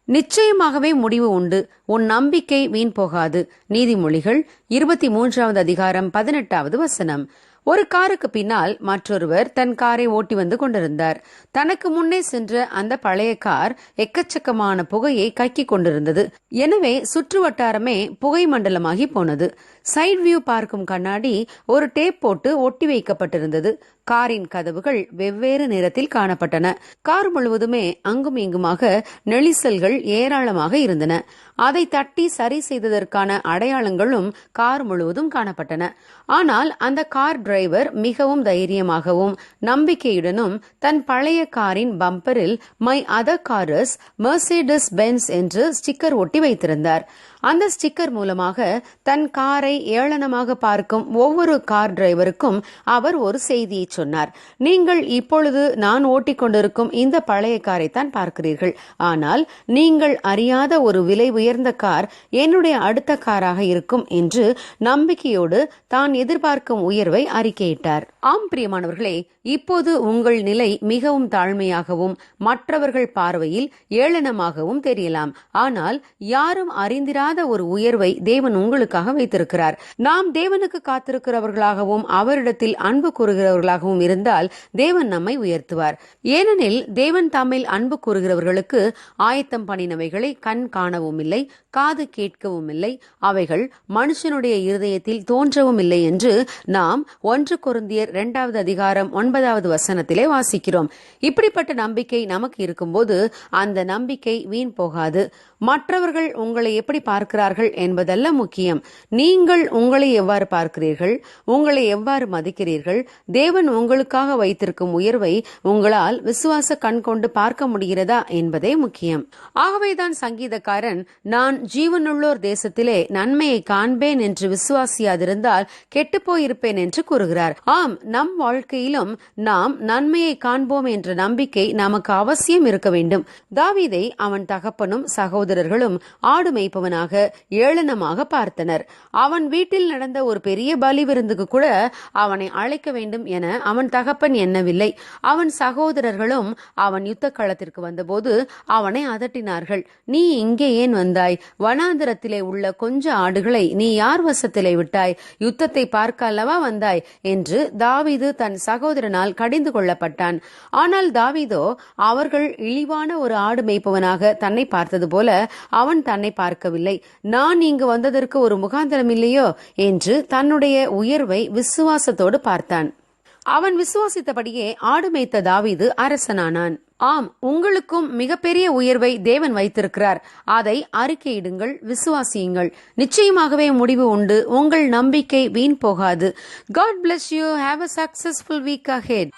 நிச்சயமாகவே முடிவு உண்டு, உன் நம்பிக்கை வீண் போகாது. நீதிமொழிகள் 23வது அதிகாரம் 18வது வசனம். ஒரு காருக்கு பின்னால் மற்றொருவர் தன் காரை ஓட்டி வந்து கொண்டிருந்தார். தனக்கு முன்னே சென்ற அந்த பழைய கார் எக்கச்சக்கமான புகையை கக்கிக் கொண்டிருந்தது. எனவே சுற்று வட்டாரமே புகை மண்டலமாகி போனது. சைட் வியூ பார்க்கும் கண்ணாடி ஒரு டேப் போட்டு ஒட்டி வைக்கப்பட்டிருந்தது. காரின் கதவுகள் வெவ்வேறு நிறத்தில் காணப்பட்டன. கார் முழுவதுமே அங்கும் இங்குமாக நெளிசல்கள் ஏராளமாக இருந்தன. அதை தட்டி சரி செய்ததற்கான அடையாளங்களும் கார் முழுவதும் காணப்பட்டன. ஆனால் அந்த கார் டிரைவர் மிகவும் தைரியமாகவும் நம்பிக்கையுடனும் தன் பழைய காரின் பம்பரில் my other car is Mercedes Benz என்று ஸ்டிக்கர் ஒட்டி வைத்திருந்தார். அந்த ஸ்டிக்கர் மூலமாக தன் காரை ஏளனமாக பார்க்கும் ஒவ்வொரு கார் டிரைவருக்கும் அவர் ஒரு செய்தியை சொன்னார். நீங்கள் இப்பொழுது நான் ஓட்டிக்கொண்டிருக்கும் இந்த பழைய காரைத்தான் பார்க்கிறீர்கள். ஆனால் நீங்கள் அறியாத ஒரு விலை உயர்ந்த கார் என்னுடைய அடுத்த காராக இருக்கும் என்று நம்பிக்கையோடு தான் எதிர்பார்க்கும் உயர்வை அறிக்கையிட்டார். ஆம் பிரியமானவர்களே, இப்போது உங்கள் நிலை மிகவும் தாழ்மையாகவும் மற்றவர்கள் பார்வையில் ஏளனமாகவும் தெரியலாம். ஆனால் யாரும் அறிந்திராத ஒரு உயர்வை தேவன் உங்களுக்காக வைத்திருக்கிறார். நாம் தேவனுக்கு காத்திருக்கிறவர்களாகவும் அவரிடத்தில் அன்பு கூறுகிறவர்களாகவும் இருந்தால் தேவன் நம்மை உயர்த்துவார். ஏனெனில் தேவன் தம்மில் அன்பு கூறுகிறவர்களுக்கு ஆயத்தம் பண்ணினவைகளை கண் காணவும் இல்லை, காது கேட்கவும் இல்லை, அவைகள் மனுஷனுடைய இருதயத்தில் தோன்றவும் இல்லை என்று நாம் 1 கொரிந்தியர் 2வது அதிகாரம் 9வது வசனத்திலே வாசிக்கிறோம். இப்படிப்பட்ட நம்பிக்கை நமக்கு இருக்கும்போது அந்த நம்பிக்கை வீண் போகாது. மற்றவர்கள் உங்களை எப்படி பார்க்கிறார்கள் என்பதல்ல முக்கியம். நீங்கள் உங்களை எவ்வாறு பார்க்கிறீர்கள், உங்களை எவ்வாறு மதிக்கிறீர்கள், தேவன் உங்களுக்காக வைத்திருக்கும் உயர்வை உங்களால் விசுவாச கண் கொண்டு பார்க்க முடிகிறதா என்பதே முக்கியம். ஆகவேதான் சங்கீதக்காரன், நான் ஜீவனுள்ளோர் தேசத்திலே நன்மையை காண்பேன் என்று விசுவாசியாதிருந்தால் கெட்டுப்போயிருப்பேன் என்று கூறுகிறார். ஆம், நம் வாழ்க்கையிலும் நாம் நன்மையை காண்போம் என்ற நம்பிக்கை நமக்கு அவசியம் இருக்க வேண்டும். தாவீதை அவன் தகப்பனும் சகோதரர்களும் ஆடு மேய்ப்பவனாக ஏளனமாக பார்த்தனர். அவன் வீட்டில் நடந்த ஒரு பெரிய பலி விருந்துக்கு கூட அவனை அழைக்க வேண்டும் என அவன் தகப்பன் எண்ணவில்லை. அவன் சகோதரர்களும் அவன் யுத்த களத்திற்கு வந்தபோது அவனை அதட்டினார்கள். நீ இங்கே ஏன் வந்தாய்? வனாந்திரத்திலே உள்ள கொஞ்ச ஆடுகளை நீ யார் வசத்திலே விட்டாய்? யுத்தத்தை பார்க்க அல்லவா வந்தாய் என்று தாவீது தன் சகோதரனால் கடிந்து கொள்ளப்பட்டான். ஆனால் தாவீதோ அவர்கள் இழிவான ஒரு ஆடு மேய்ப்பவனாக தன்னை பார்த்தது போல அவன் தன்னை பார்க்கவில்லை. நான் இங்கு வந்ததற்கு ஒரு முகாந்திரம் இல்லையோ என்று தன்னுடைய உயர்வை விசுவாசத்தோடு பார்த்தான். அவன் விசுவாசித்தபடியே ஆடு மேய்த்த தாவீது அரசனானான். ஆம், உங்களுக்கும் மிகப்பெரிய உயர்வை தேவன் வைத்திருக்கிறார். அதை அறிக்கையிடுங்கள், விசுவாசியுங்கள். நிச்சயமாகவே முடிவு உண்டு. உங்கள் நம்பிக்கை வீண் போகாது. God bless you. Have a successful week ahead.